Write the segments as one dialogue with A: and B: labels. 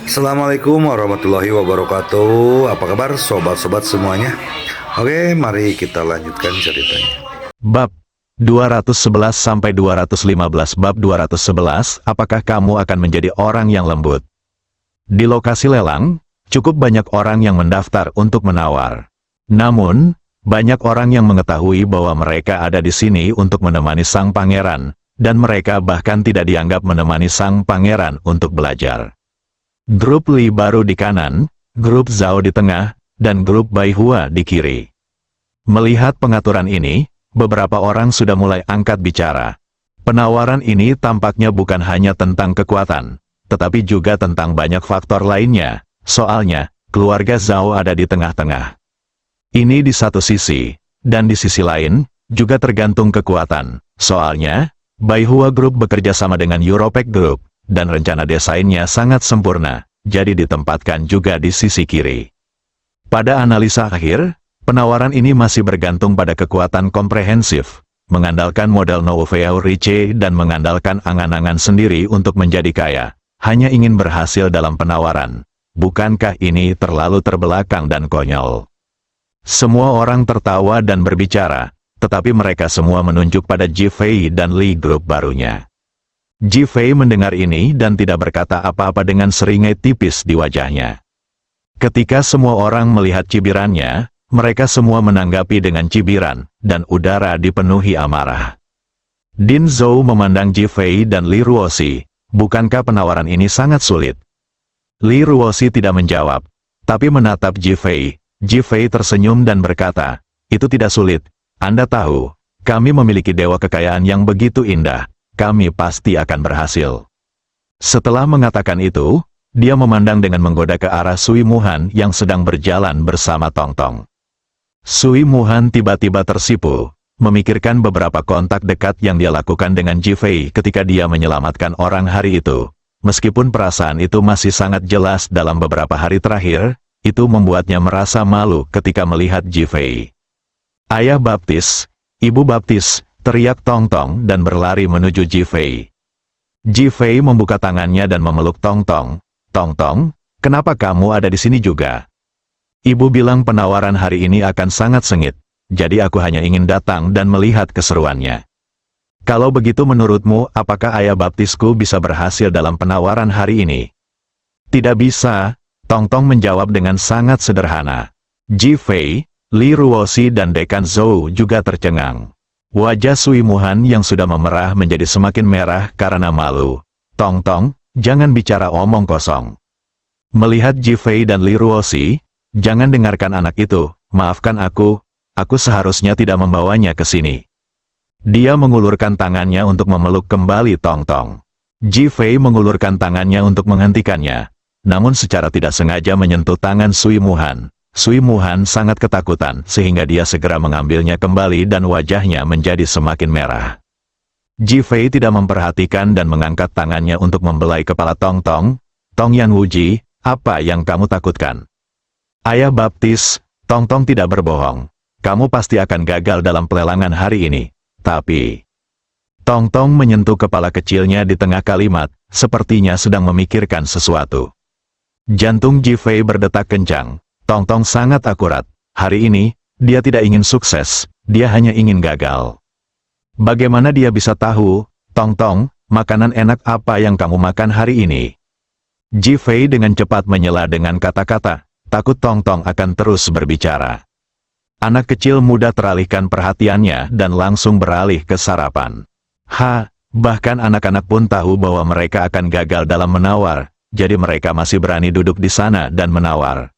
A: Assalamualaikum warahmatullahi wabarakatuh. Apa kabar sobat-sobat semuanya? Oke, mari kita lanjutkan ceritanya.
B: Bab 211 sampai 215. Bab 211, apakah kamu akan menjadi orang yang lembut? Di lokasi lelang, cukup banyak orang yang mendaftar untuk menawar. Namun, banyak orang yang mengetahui bahwa mereka ada di sini untuk menemani sang pangeran, dan mereka bahkan tidak dianggap menemani sang pangeran untuk belajar. Grup Li baru di kanan, grup Zhao di tengah, dan grup Bai Hua di kiri. Melihat pengaturan ini, beberapa orang sudah mulai angkat bicara. Penawaran ini tampaknya bukan hanya tentang kekuatan, tetapi juga tentang banyak faktor lainnya. Soalnya, keluarga Zhao ada di tengah-tengah. Ini di satu sisi, dan di sisi lain, juga tergantung kekuatan. Soalnya, Bai Hua Group bekerja sama dengan Europec Group, dan rencana desainnya sangat sempurna, jadi ditempatkan juga di sisi kiri. Pada analisa akhir, penawaran ini masih bergantung pada kekuatan komprehensif, mengandalkan model Nouvelle Riche dan mengandalkan angan-angan sendiri untuk menjadi kaya, hanya ingin berhasil dalam penawaran. Bukankah ini terlalu terbelakang dan konyol? Semua orang tertawa dan berbicara, tetapi mereka semua menunjuk pada Ji Fei dan Li Group barunya. Ji Fei mendengar ini dan tidak berkata apa-apa dengan seringai tipis di wajahnya. Ketika semua orang melihat cibirannya, mereka semua menanggapi dengan cibiran, dan udara dipenuhi amarah. Din Zhou memandang Ji Fei dan Li Ruoxi, bukankah penawaran ini sangat sulit? Li Ruoxi tidak menjawab, tapi menatap Ji Fei. Ji Fei tersenyum dan berkata, itu tidak sulit, Anda tahu, kami memiliki dewa kekayaan yang begitu indah. Kami pasti akan berhasil. Setelah mengatakan itu, dia memandang dengan menggoda ke arah Sui Muhan yang sedang berjalan bersama Tong Tong. Sui Muhan tiba-tiba tersipu, memikirkan beberapa kontak dekat yang dia lakukan dengan Ji Fei ketika dia menyelamatkan orang hari itu. Meskipun perasaan itu masih sangat jelas dalam beberapa hari terakhir, itu membuatnya merasa malu ketika melihat Ji Fei. Ayah baptis, ibu baptis, teriak Tong Tong dan berlari menuju Ji Fei. Ji Fei membuka tangannya dan memeluk Tong Tong. Tong Tong, kenapa kamu ada di sini juga? Ibu bilang penawaran hari ini akan sangat sengit, jadi aku hanya ingin datang dan melihat keseruannya. Kalau begitu menurutmu, apakah ayah baptisku bisa berhasil dalam penawaran hari ini? Tidak bisa, Tong Tong menjawab dengan sangat sederhana. Ji Fei, Li Ruoxi dan Dekan Zhou juga tercengang. Wajah Sui Muhan yang sudah memerah menjadi semakin merah karena malu. Tong Tong, jangan bicara omong kosong. Melihat Ji Fei dan Li Ruoxi, jangan dengarkan anak itu, maafkan aku seharusnya tidak membawanya ke sini. Dia mengulurkan tangannya untuk memeluk kembali Tong Tong. Ji Fei mengulurkan tangannya untuk menghentikannya, namun secara tidak sengaja menyentuh tangan Sui Muhan. Sui Muhan sangat ketakutan sehingga dia segera mengambilnya kembali dan wajahnya menjadi semakin merah. Ji Fei tidak memperhatikan dan mengangkat tangannya untuk membelai kepala Tong Tong. Tong Yan Wuji, apa yang kamu takutkan? Ayah baptis, Tong Tong tidak berbohong. Kamu pasti akan gagal dalam pelelangan hari ini. Tapi... Tong Tong menyentuh kepala kecilnya di tengah kalimat, sepertinya sedang memikirkan sesuatu. Jantung Ji Fei berdetak kencang. Tong Tong sangat akurat. Hari ini, dia tidak ingin sukses, dia hanya ingin gagal. Bagaimana dia bisa tahu, Tong Tong, makanan enak apa yang kamu makan hari ini? Ji Fei dengan cepat menyela dengan kata-kata, takut Tong Tong akan terus berbicara. Anak kecil muda teralihkan perhatiannya dan langsung beralih ke sarapan. Bahkan anak-anak pun tahu bahwa mereka akan gagal dalam menawar, jadi mereka masih berani duduk di sana dan menawar.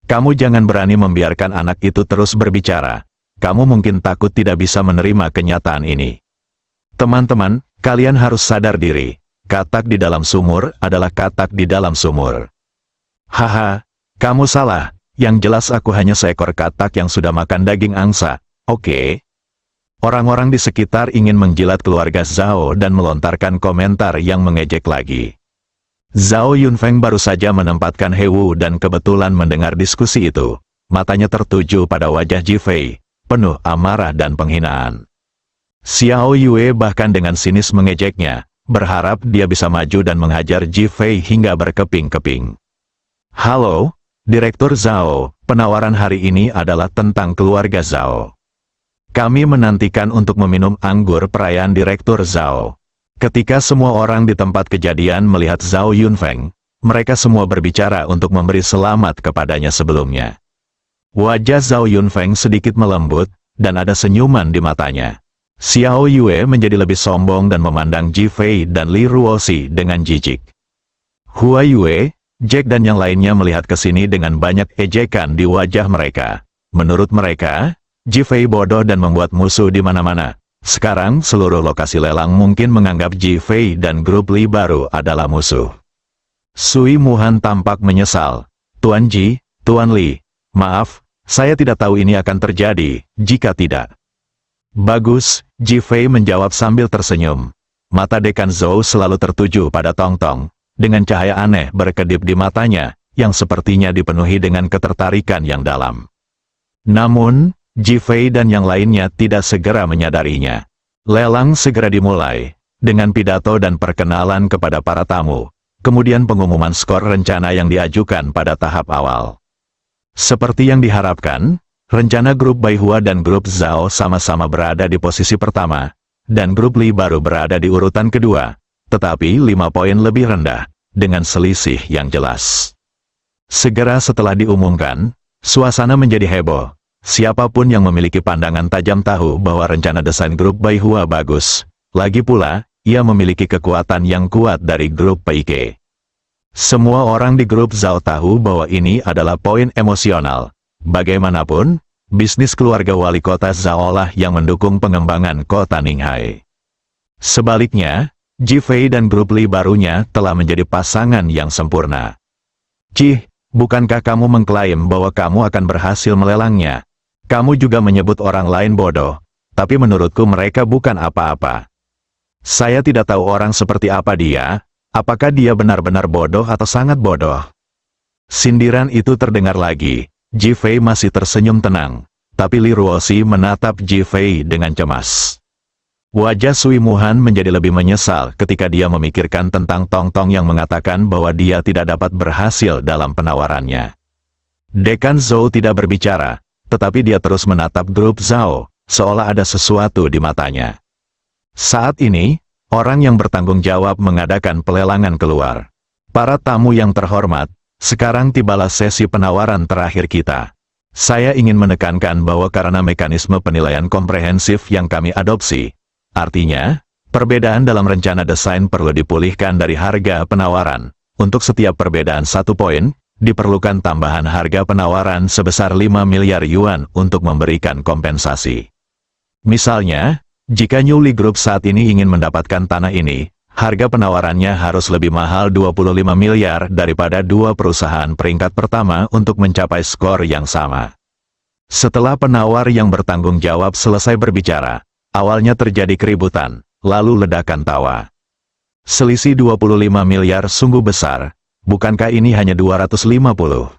B: Kamu jangan berani membiarkan anak itu terus berbicara. Kamu mungkin takut tidak bisa menerima kenyataan ini. Teman-teman, kalian harus sadar diri. Katak di dalam sumur adalah katak di dalam sumur. Kamu salah. Yang jelas aku hanya seekor katak yang sudah makan daging angsa. Oke? Orang-orang di sekitar ingin menjilat keluarga Zhao dan melontarkan komentar yang mengejek lagi. Zhao Yunfeng baru saja menempatkan Hewu dan kebetulan mendengar diskusi itu. Matanya tertuju pada wajah Ji Fei, penuh amarah dan penghinaan. Xiao Yue bahkan dengan sinis mengejeknya, berharap dia bisa maju dan menghajar Ji Fei hingga berkeping-keping. Halo, Direktur Zhao, penawaran hari ini adalah tentang keluarga Zhao. Kami menantikan untuk meminum anggur perayaan Direktur Zhao. Ketika semua orang di tempat kejadian melihat Zhao Yunfeng, mereka semua berbicara untuk memberi selamat kepadanya sebelumnya. Wajah Zhao Yunfeng sedikit melembut, dan ada senyuman di matanya. Xiao Yue menjadi lebih sombong dan memandang Ji Fei dan Li Ruoxi dengan jijik. Hua Yue, Jack dan yang lainnya melihat ke sini dengan banyak ejekan di wajah mereka. Menurut mereka, Ji Fei bodoh dan membuat musuh di mana-mana. Sekarang seluruh lokasi lelang mungkin menganggap Ji Fei dan grup Li baru adalah musuh. Sui Muhan tampak menyesal. Tuan Ji, Tuan Li, maaf, saya tidak tahu ini akan terjadi, jika tidak. Bagus, Ji Fei menjawab sambil tersenyum. Mata Dekan Zhou selalu tertuju pada Tong Tong, dengan cahaya aneh berkedip di matanya, yang sepertinya dipenuhi dengan ketertarikan yang dalam. Namun, Ji Fei dan yang lainnya tidak segera menyadarinya. Lelang segera dimulai, dengan pidato dan perkenalan kepada para tamu, kemudian pengumuman skor rencana yang diajukan pada tahap awal. Seperti yang diharapkan, rencana grup Baihua dan grup Zhao sama-sama berada di posisi pertama, dan grup Li baru berada di urutan kedua, tetapi 5 poin lebih rendah, dengan selisih yang jelas. Segera setelah diumumkan, suasana menjadi heboh. Siapapun yang memiliki pandangan tajam tahu bahwa rencana desain grup Baihua bagus. Lagi pula, ia memiliki kekuatan yang kuat dari grup PIK. Semua orang di grup Zhao tahu bahwa ini adalah poin emosional. Bagaimanapun, bisnis keluarga wali kota Zhao lah yang mendukung pengembangan kota Ninghai. Sebaliknya, Ji Fei dan grup Li barunya telah menjadi pasangan yang sempurna. Cih, bukankah kamu mengklaim bahwa kamu akan berhasil melelangnya? Kamu juga menyebut orang lain bodoh, tapi menurutku mereka bukan apa-apa. Saya tidak tahu orang seperti apa dia, apakah dia benar-benar bodoh atau sangat bodoh. Sindiran itu terdengar lagi, Ji Fei masih tersenyum tenang, tapi Li Ruoxi menatap Ji Fei dengan cemas. Wajah Sui Muhan menjadi lebih menyesal ketika dia memikirkan tentang Tong Tong yang mengatakan bahwa dia tidak dapat berhasil dalam penawarannya. Dekan Zhou tidak berbicara, tetapi dia terus menatap grup Zhao, seolah ada sesuatu di matanya. Saat ini, orang yang bertanggung jawab mengadakan pelelangan keluar. Para tamu yang terhormat, sekarang tibalah sesi penawaran terakhir kita. Saya ingin menekankan bahwa karena mekanisme penilaian komprehensif yang kami adopsi, artinya, perbedaan dalam rencana desain perlu dipulihkan dari harga penawaran. Untuk setiap perbedaan 1 poin, diperlukan tambahan harga penawaran sebesar 5 miliar yuan untuk memberikan kompensasi. Misalnya, jika New Li Group saat ini ingin mendapatkan tanah ini, harga penawarannya harus lebih mahal 25 miliar daripada 2 perusahaan peringkat pertama untuk mencapai skor yang sama. Setelah penawar yang bertanggung jawab selesai berbicara, awalnya terjadi keributan, lalu ledakan tawa. Selisih 25 miliar sungguh besar, bukankah ini hanya 250?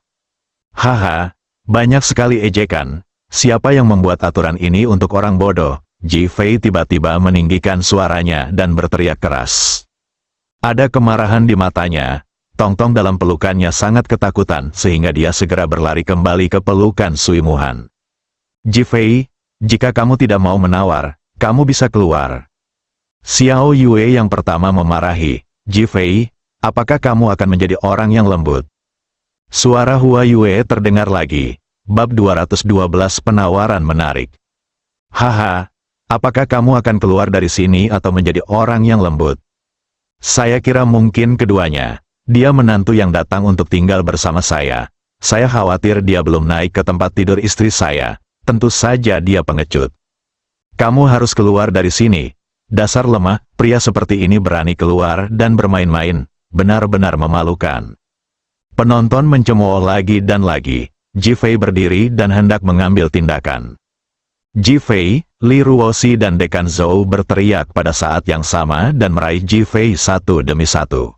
B: Haha, banyak sekali ejekan. Siapa yang membuat aturan ini untuk orang bodoh? Ji Fei tiba-tiba meninggikan suaranya dan berteriak keras. Ada kemarahan di matanya. Tong Tong dalam pelukannya sangat ketakutan sehingga dia segera berlari kembali ke pelukan Sui Muhan. Ji Fei, jika kamu tidak mau menawar, kamu bisa keluar. Xiao Yue yang pertama memarahi. Ji Fei, apakah kamu akan menjadi orang yang lembut? Suara Hua Yue terdengar lagi. Bab 212 penawaran menarik. Haha, apakah kamu akan keluar dari sini atau menjadi orang yang lembut? Saya kira mungkin keduanya. Dia menantu yang datang untuk tinggal bersama saya. Saya khawatir dia belum naik ke tempat tidur istri saya. Tentu saja dia pengecut. Kamu harus keluar dari sini. Dasar lemah, pria seperti ini berani keluar dan bermain-main. Benar-benar memalukan. Penonton mencemooh lagi dan lagi. Ji Fei berdiri dan hendak mengambil tindakan. Ji Fei, Li Ruoxi dan Dekan Zhou berteriak pada saat yang sama dan meraih Ji Fei satu demi satu.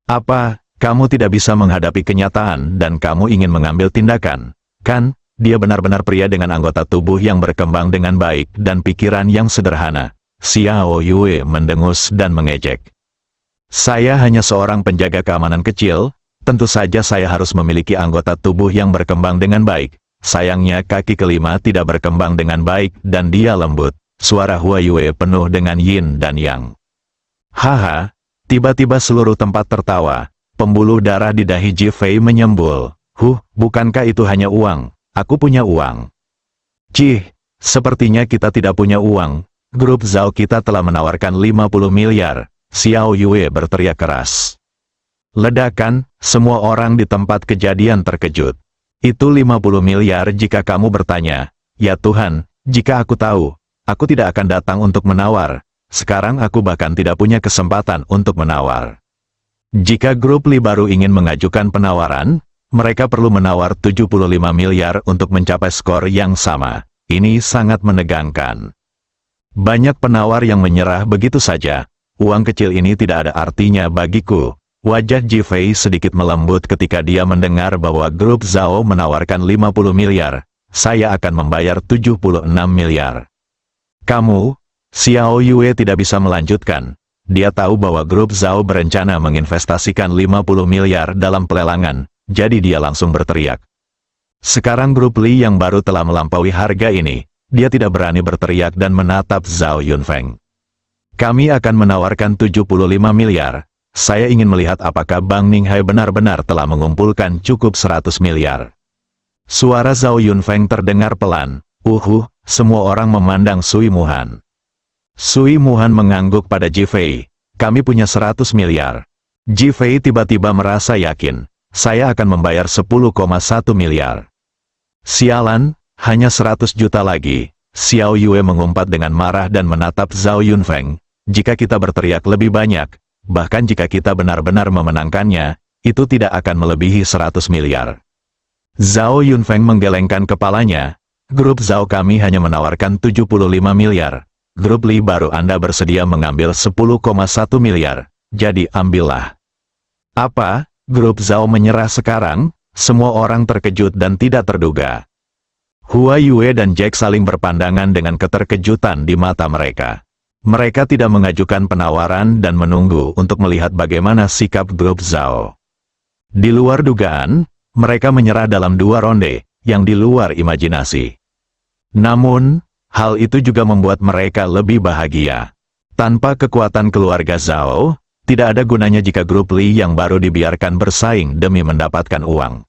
B: Apa, kamu tidak bisa menghadapi kenyataan dan kamu ingin mengambil tindakan? Kan, dia benar-benar pria dengan anggota tubuh yang berkembang dengan baik dan pikiran yang sederhana. Xiao Yue mendengus dan mengejek. Saya hanya seorang penjaga keamanan kecil, tentu saja saya harus memiliki anggota tubuh yang berkembang dengan baik. Sayangnya kaki kelima tidak berkembang dengan baik dan dia lembut. Suara Hua Yue penuh dengan yin dan yang. Haha, tiba-tiba seluruh tempat tertawa. Pembuluh darah di dahi Ji Fei menyembul. Bukankah itu hanya uang? Aku punya uang. Cih, sepertinya kita tidak punya uang. Grup Zhao kita telah menawarkan 50 miliar. Xiao Yue berteriak keras. Ledakan, semua orang di tempat kejadian terkejut. Itu 50 miliar jika kamu bertanya. Ya Tuhan, jika aku tahu, aku tidak akan datang untuk menawar. Sekarang aku bahkan tidak punya kesempatan untuk menawar. Jika grup Li baru ingin mengajukan penawaran, mereka perlu menawar 75 miliar untuk mencapai skor yang sama. Ini sangat menegangkan. Banyak penawar yang menyerah begitu saja. Uang kecil ini tidak ada artinya bagiku. Wajah Ji Fei sedikit melembut ketika dia mendengar bahwa grup Zhao menawarkan 50 miliar. Saya akan membayar 76 miliar. Kamu, Xiao Yue tidak bisa melanjutkan. Dia tahu bahwa grup Zhao berencana menginvestasikan 50 miliar dalam pelelangan, jadi dia langsung berteriak. Sekarang grup Li yang baru telah melampaui harga ini, dia tidak berani berteriak dan menatap Zhao Yunfeng. Kami akan menawarkan 75 miliar. Saya ingin melihat apakah Bang Ninghai benar-benar telah mengumpulkan cukup 100 miliar. Suara Zhao Yunfeng terdengar pelan. Semua orang memandang Sui Muhan. Sui Muhan mengangguk pada Ji Fei. Kami punya 100 miliar. Ji Fei tiba-tiba merasa yakin. Saya akan membayar 10,1 miliar. Sialan, hanya 100 juta lagi. Xiao Yue mengumpat dengan marah dan menatap Zhao Yunfeng. Jika kita berteriak lebih banyak, bahkan jika kita benar-benar memenangkannya, itu tidak akan melebihi 100 miliar. Zhao Yunfeng menggelengkan kepalanya. Grup Zhao kami hanya menawarkan 75 miliar. Grup Li baru Anda bersedia mengambil 10,1 miliar. Jadi ambillah. Apa? Grup Zhao menyerah sekarang? Semua orang terkejut dan tidak terduga. Hua Yue dan Jack saling berpandangan dengan keterkejutan di mata mereka. Mereka tidak mengajukan penawaran dan menunggu untuk melihat bagaimana sikap grup Zhao. Di luar dugaan, mereka menyerah dalam 2 ronde, yang di luar imajinasi. Namun, hal itu juga membuat mereka lebih bahagia. Tanpa kekuatan keluarga Zhao, tidak ada gunanya jika grup Li yang baru dibiarkan bersaing demi mendapatkan uang.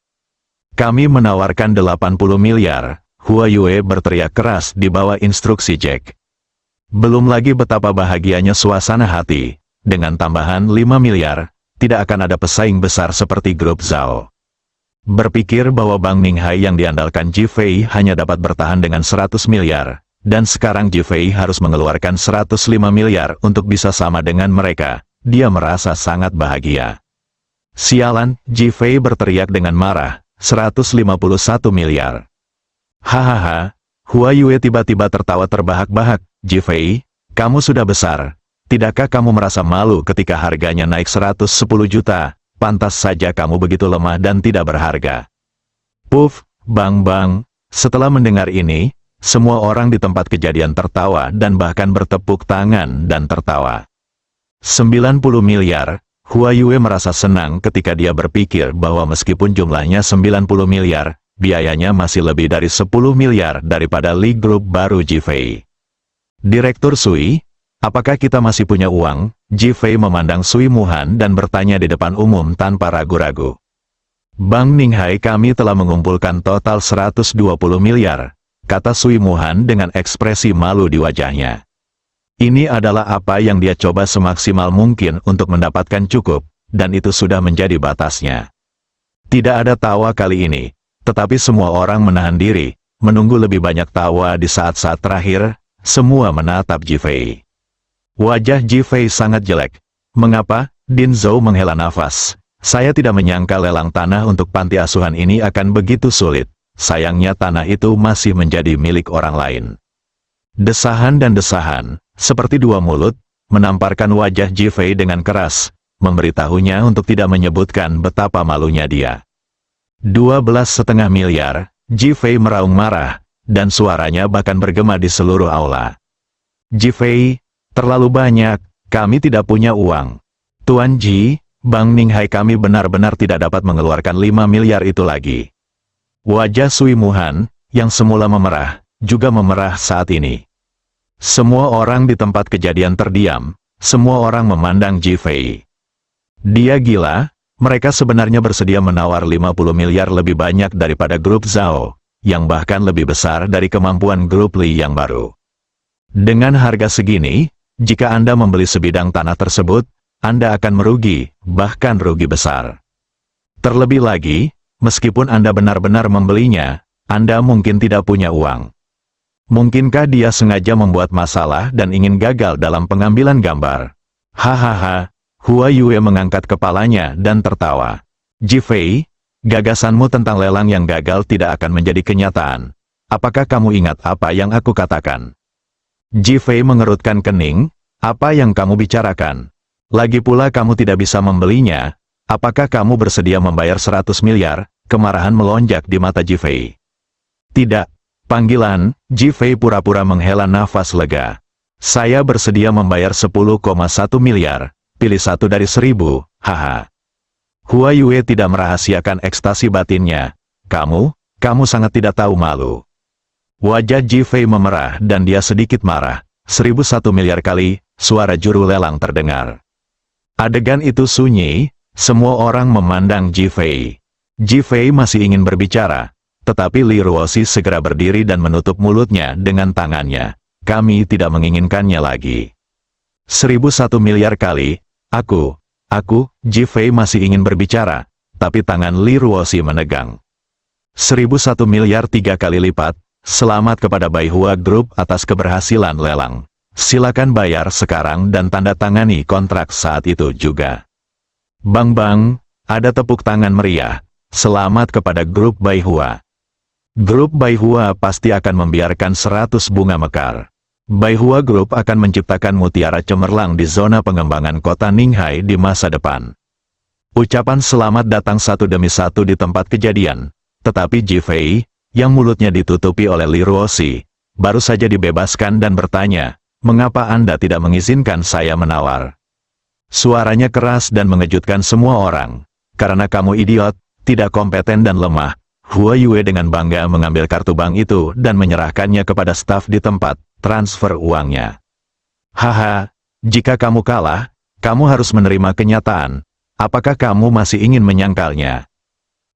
B: Kami menawarkan 80 miliar, Hua Yue berteriak keras di bawah instruksi Jack. Belum lagi betapa bahagianya suasana hati. Dengan tambahan 5 miliar, tidak akan ada pesaing besar seperti grup Zhao. Berpikir bahwa Bang Ninghai yang diandalkan Ji Fei hanya dapat bertahan dengan 100 miliar, dan sekarang Ji Fei harus mengeluarkan 105 miliar untuk bisa sama dengan mereka, dia merasa sangat bahagia. Sialan, Ji Fei berteriak dengan marah, 151 miliar. Hahaha, Hua Yue tiba-tiba tertawa terbahak-bahak. Ji Fei, kamu sudah besar. Tidakkah kamu merasa malu ketika harganya naik 110 juta? Pantas saja kamu begitu lemah dan tidak berharga. Puff, bang. Setelah mendengar ini, semua orang di tempat kejadian tertawa dan bahkan bertepuk tangan dan tertawa. 90 miliar, Hua Yue merasa senang ketika dia berpikir bahwa meskipun jumlahnya 90 miliar, biayanya masih lebih dari 10 miliar daripada Li Group baru Ji Fei. Direktur Sui, apakah kita masih punya uang? Ji Fei memandang Sui Muhan dan bertanya di depan umum tanpa ragu-ragu. Bang Ninghai kami telah mengumpulkan total 120 miliar, kata Sui Muhan dengan ekspresi malu di wajahnya. Ini adalah apa yang dia coba semaksimal mungkin untuk mendapatkan cukup, dan itu sudah menjadi batasnya. Tidak ada tawa kali ini, tetapi semua orang menahan diri, menunggu lebih banyak tawa di saat-saat terakhir. Semua menatap Ji Fei. Wajah Ji Fei sangat jelek. Mengapa? Din Zhou menghela nafas. Saya tidak menyangka lelang tanah untuk panti asuhan ini akan begitu sulit. Sayangnya tanah itu masih menjadi milik orang lain. Desahan dan desahan, seperti dua mulut, menamparkan wajah Ji Fei dengan keras, memberitahunya untuk tidak menyebutkan betapa malunya dia. 12,5 miliar, Ji Fei meraung marah, dan suaranya bahkan bergema di seluruh aula. Ji Fei, terlalu banyak, kami tidak punya uang. Tuan Ji, Bang Ninghai kami benar-benar tidak dapat mengeluarkan 5 miliar itu lagi. Wajah Sui Muhan, yang semula memerah, juga memerah saat ini. Semua orang di tempat kejadian terdiam, semua orang memandang Ji Fei. Dia gila, mereka sebenarnya bersedia menawar 50 miliar lebih banyak daripada grup Zhao, yang bahkan lebih besar dari kemampuan grup Li yang baru. Dengan harga segini, jika Anda membeli sebidang tanah tersebut, Anda akan merugi, bahkan rugi besar. Terlebih lagi, meskipun Anda benar-benar membelinya, Anda mungkin tidak punya uang. Mungkinkah dia sengaja membuat masalah dan ingin gagal dalam pengambilan gambar? Hahaha, Hua Yue mengangkat kepalanya dan tertawa. Ji Fei, gagasanmu tentang lelang yang gagal tidak akan menjadi kenyataan. Apakah kamu ingat apa yang aku katakan? Ji Fei mengerutkan kening, apa yang kamu bicarakan? Lagi pula kamu tidak bisa membelinya, apakah kamu bersedia membayar 100 miliar? Kemarahan melonjak di mata Ji Fei. Tidak. Panggilan, Ji Fei pura-pura menghela nafas lega. Saya bersedia membayar 10,1 miliar, pilih satu dari 1000, haha. Hua Yue tidak merahasiakan ekstasi batinnya. Kamu sangat tidak tahu malu. Wajah Ji Fei memerah dan dia sedikit marah. 1001 miliar kali, suara juru lelang terdengar. Adegan itu sunyi, semua orang memandang Ji Fei. Ji Fei masih ingin berbicara, tetapi Li Ruoxi segera berdiri dan menutup mulutnya dengan tangannya. Kami tidak menginginkannya lagi. 1001 miliar kali, Ji Fei masih ingin berbicara, tapi tangan Li Ruoxi menegang. 1001 miliar 3 kali lipat, selamat kepada Baihua Group atas keberhasilan lelang. Silakan bayar sekarang dan tanda tangani kontrak saat itu juga. Bang, ada tepuk tangan meriah. Selamat kepada grup Baihua. Grup Baihua pasti akan membiarkan 100 bunga mekar. Baihua Group akan menciptakan mutiara cemerlang di zona pengembangan kota Ninghai di masa depan. Ucapan selamat datang satu demi satu di tempat kejadian, tetapi Ji Fei, yang mulutnya ditutupi oleh Li Ruoxi, baru saja dibebaskan dan bertanya, mengapa Anda tidak mengizinkan saya menawar? Suaranya keras dan mengejutkan semua orang. Karena kamu idiot, tidak kompeten dan lemah. Hua Yue dengan bangga mengambil kartu bank itu dan menyerahkannya kepada staf di tempat transfer uangnya. Haha, jika kamu kalah, kamu harus menerima kenyataan. Apakah kamu masih ingin menyangkalnya?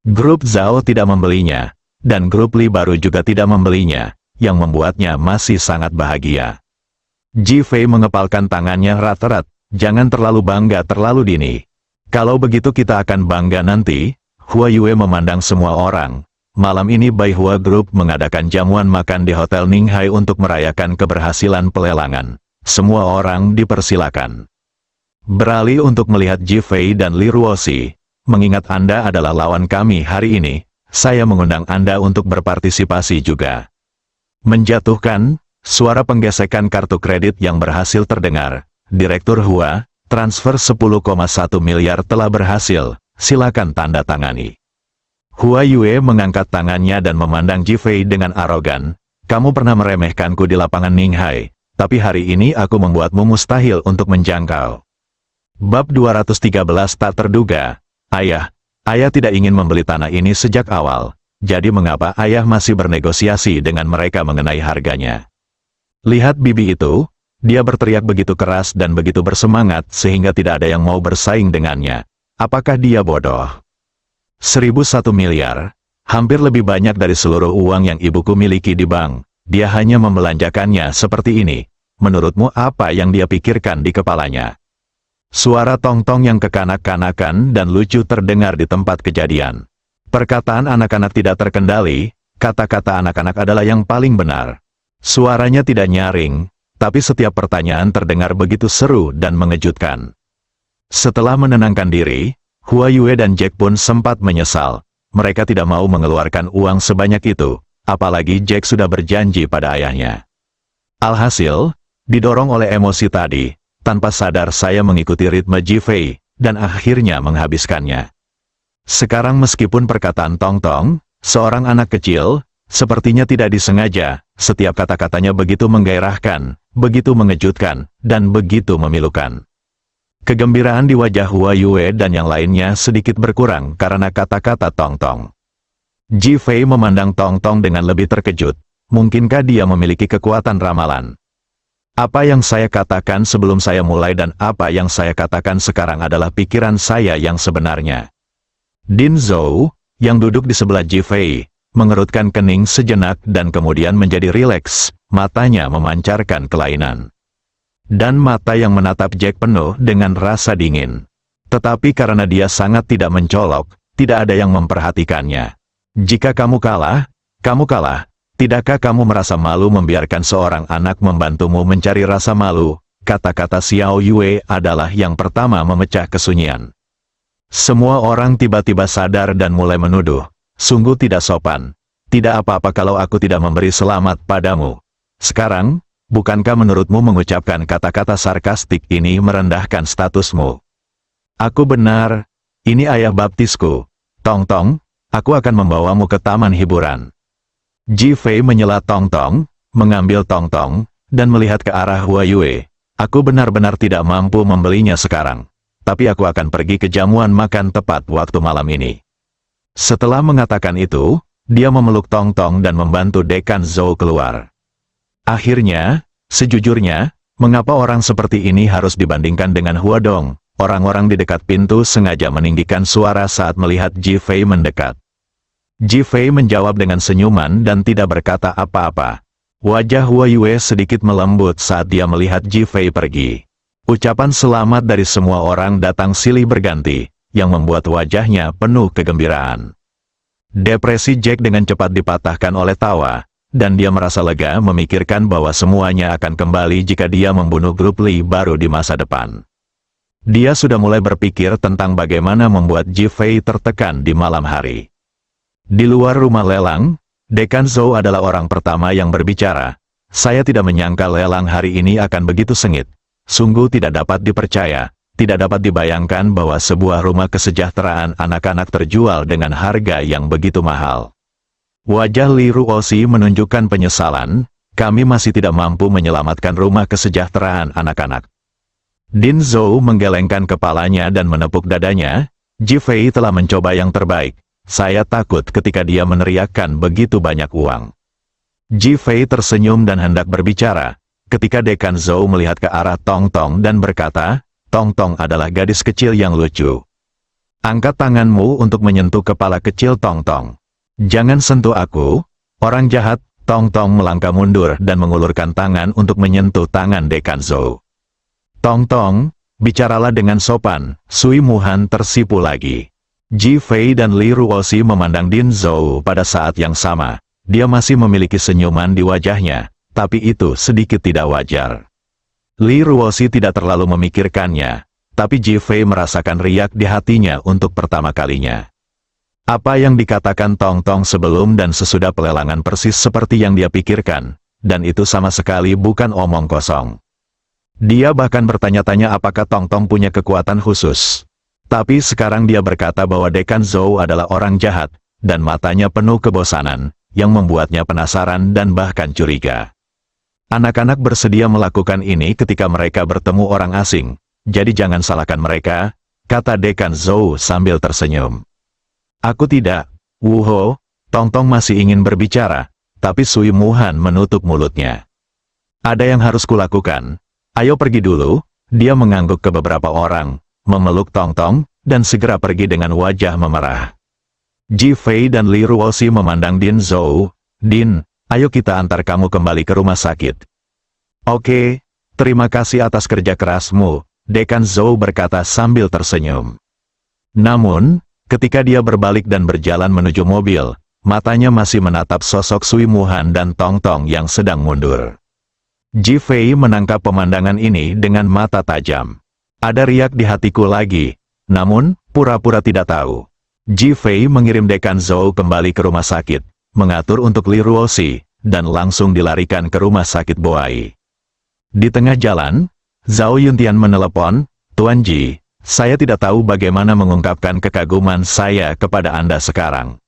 B: Grup Zhao tidak membelinya, dan grup Li baru juga tidak membelinya, yang membuatnya masih sangat bahagia. Ji Fei mengepalkan tangannya erat-erat, jangan terlalu bangga terlalu dini. Kalau begitu kita akan bangga nanti. Hua Yue memandang semua orang. Malam ini Baihua Group mengadakan jamuan makan di Hotel Ninghai untuk merayakan keberhasilan pelelangan. Semua orang dipersilakan. Beralih untuk melihat Ji Fei dan Li Ruoxi, mengingat Anda adalah lawan kami hari ini, saya mengundang Anda untuk berpartisipasi juga. Menjatuhkan, suara penggesekan kartu kredit yang berhasil terdengar. Direktur Hua, transfer 10,1 miliar telah berhasil, silakan tanda tangani. Hua Yue mengangkat tangannya dan memandang Ji Fei dengan arogan. Kamu pernah meremehkanku di lapangan Ninghai, tapi hari ini aku membuatmu mustahil untuk menjangkau. Bab 213 tak terduga. Ayah tidak ingin membeli tanah ini sejak awal, jadi mengapa ayah masih bernegosiasi dengan mereka mengenai harganya? Lihat bibi itu, dia berteriak begitu keras dan begitu bersemangat sehingga tidak ada yang mau bersaing dengannya. Apakah dia bodoh? 1001 miliar, hampir lebih banyak dari seluruh uang yang ibuku miliki di bank. Dia hanya membelanjakannya seperti ini. Menurutmu apa yang dia pikirkan di kepalanya? Suara tong-tong yang kekanak-kanakan dan lucu terdengar di tempat kejadian. Perkataan anak-anak tidak terkendali, kata-kata anak-anak adalah yang paling benar. Suaranya tidak nyaring, tapi setiap pertanyaan terdengar begitu seru dan mengejutkan. Setelah menenangkan diri, Hua Yue dan Jack pun sempat menyesal. Mereka tidak mau mengeluarkan uang sebanyak itu, apalagi Jack sudah berjanji pada ayahnya. Alhasil, didorong oleh emosi tadi, tanpa sadar saya mengikuti ritme Ji Fei, dan akhirnya menghabiskannya. Sekarang meskipun perkataan tong-tong, seorang anak kecil, sepertinya tidak disengaja, setiap kata-katanya begitu menggairahkan, begitu mengejutkan, dan begitu memilukan. Kegembiraan di wajah Hua Yue dan yang lainnya sedikit berkurang karena kata-kata Tong Tong. Ji Fei memandang Tong Tong dengan lebih terkejut. Mungkinkah dia memiliki kekuatan ramalan? Apa yang saya katakan sebelum saya mulai dan apa yang saya katakan sekarang adalah pikiran saya yang sebenarnya. Din Zhou, yang duduk di sebelah Ji Fei, mengerutkan kening sejenak dan kemudian menjadi rileks, matanya memancarkan kelainan. Dan mata yang menatap Jack penuh dengan rasa dingin. Tetapi karena dia sangat tidak mencolok, tidak ada yang memperhatikannya. Jika kamu kalah, kamu kalah. Tidakkah kamu merasa malu membiarkan seorang anak membantumu mencari rasa malu? Kata-kata Xiao Yue adalah yang pertama memecah kesunyian. Semua orang tiba-tiba sadar dan mulai menuduh. Sungguh tidak sopan. Tidak apa-apa kalau aku tidak memberi selamat padamu. Sekarang, bukankah menurutmu mengucapkan kata-kata sarkastik ini merendahkan statusmu? Aku benar. Ini ayah baptisku. Tong Tong, aku akan membawamu ke taman hiburan. Ji Fei menyela Tong Tong, mengambil Tong Tong, dan melihat ke arah Hua Yue. Aku benar-benar tidak mampu membelinya sekarang. Tapi aku akan pergi ke jamuan makan tepat waktu malam ini. Setelah mengatakan itu, dia memeluk Tong Tong dan membantu Dekan Zhou keluar. Akhirnya, sejujurnya, mengapa orang seperti ini harus dibandingkan dengan Hua Dong? Orang-orang di dekat pintu sengaja meninggikan suara saat melihat Ji Fei mendekat. Ji Fei menjawab dengan senyuman dan tidak berkata apa-apa. Wajah Hua Yue sedikit melembut saat dia melihat Ji Fei pergi. Ucapan selamat dari semua orang datang silih berganti, yang membuat wajahnya penuh kegembiraan. Depresi Jack dengan cepat dipatahkan oleh tawa, dan dia merasa lega memikirkan bahwa semuanya akan kembali jika dia membunuh grup Li baru di masa depan. Dia sudah mulai berpikir tentang bagaimana membuat Ji Fei tertekan di malam hari. Di luar rumah lelang, Dekan Zhou adalah orang pertama yang berbicara. Saya tidak menyangka lelang hari ini akan begitu sengit. Sungguh tidak dapat dipercaya, tidak dapat dibayangkan bahwa sebuah rumah kesejahteraan anak-anak terjual dengan harga yang begitu mahal. Wajah Li Ruoxi menunjukkan penyesalan, kami masih tidak mampu menyelamatkan rumah kesejahteraan anak-anak. Din Zhou menggelengkan kepalanya dan menepuk dadanya, Ji Fei telah mencoba yang terbaik. Saya takut ketika dia meneriakkan begitu banyak uang. Ji Fei tersenyum dan hendak berbicara, ketika Dekan Zhou melihat ke arah Tong Tong dan berkata, Tong Tong adalah gadis kecil yang lucu. Angkat tanganmu untuk menyentuh kepala kecil Tong Tong. Jangan sentuh aku, orang jahat. Tong Tong melangkah mundur dan mengulurkan tangan untuk menyentuh tangan Dekan Zhou. Tong Tong, bicaralah dengan sopan. Sui Muhan tersipu lagi. Ji Fei dan Li Ruoxi memandang Din Zhou pada saat yang sama. Dia masih memiliki senyuman di wajahnya, tapi itu sedikit tidak wajar. Li Ruoxi tidak terlalu memikirkannya, tapi Ji Fei merasakan riak di hatinya untuk pertama kalinya. Apa yang dikatakan Tong Tong sebelum dan sesudah pelelangan persis seperti yang dia pikirkan, dan itu sama sekali bukan omong kosong. Dia bahkan bertanya-tanya apakah Tong Tong punya kekuatan khusus. Tapi sekarang dia berkata bahwa Dekan Zhou adalah orang jahat, dan matanya penuh kebosanan, yang membuatnya penasaran dan bahkan curiga. Anak-anak bersedia melakukan ini ketika mereka bertemu orang asing, jadi jangan salahkan mereka, kata Dekan Zhou sambil tersenyum. Aku tidak, Wu Ho. Tong Tong masih ingin berbicara, tapi Sui Muhan menutup mulutnya. Ada yang harus kulakukan. Ayo pergi dulu. Dia mengangguk ke beberapa orang, memeluk Tong Tong, dan segera pergi dengan wajah memerah. Ji Fei dan Li Ruoxi memandang Din Zhou. Din, ayo kita antar kamu kembali ke rumah sakit. Oke, terima kasih atas kerja kerasmu, Dekan Zhou berkata sambil tersenyum. Namun, ketika dia berbalik dan berjalan menuju mobil, matanya masih menatap sosok Sui Muhan dan Tong Tong yang sedang mundur. Ji Fei menangkap pemandangan ini dengan mata tajam. Ada riak di hatiku lagi, namun, pura-pura tidak tahu. Ji Fei mengirim Dekan Zhou kembali ke rumah sakit, mengatur untuk Li Ruoxi, dan langsung dilarikan ke rumah sakit Boai. Di tengah jalan, Zhao Yuntian menelepon, Tuan Ji, saya tidak tahu bagaimana mengungkapkan kekaguman saya kepada Anda sekarang.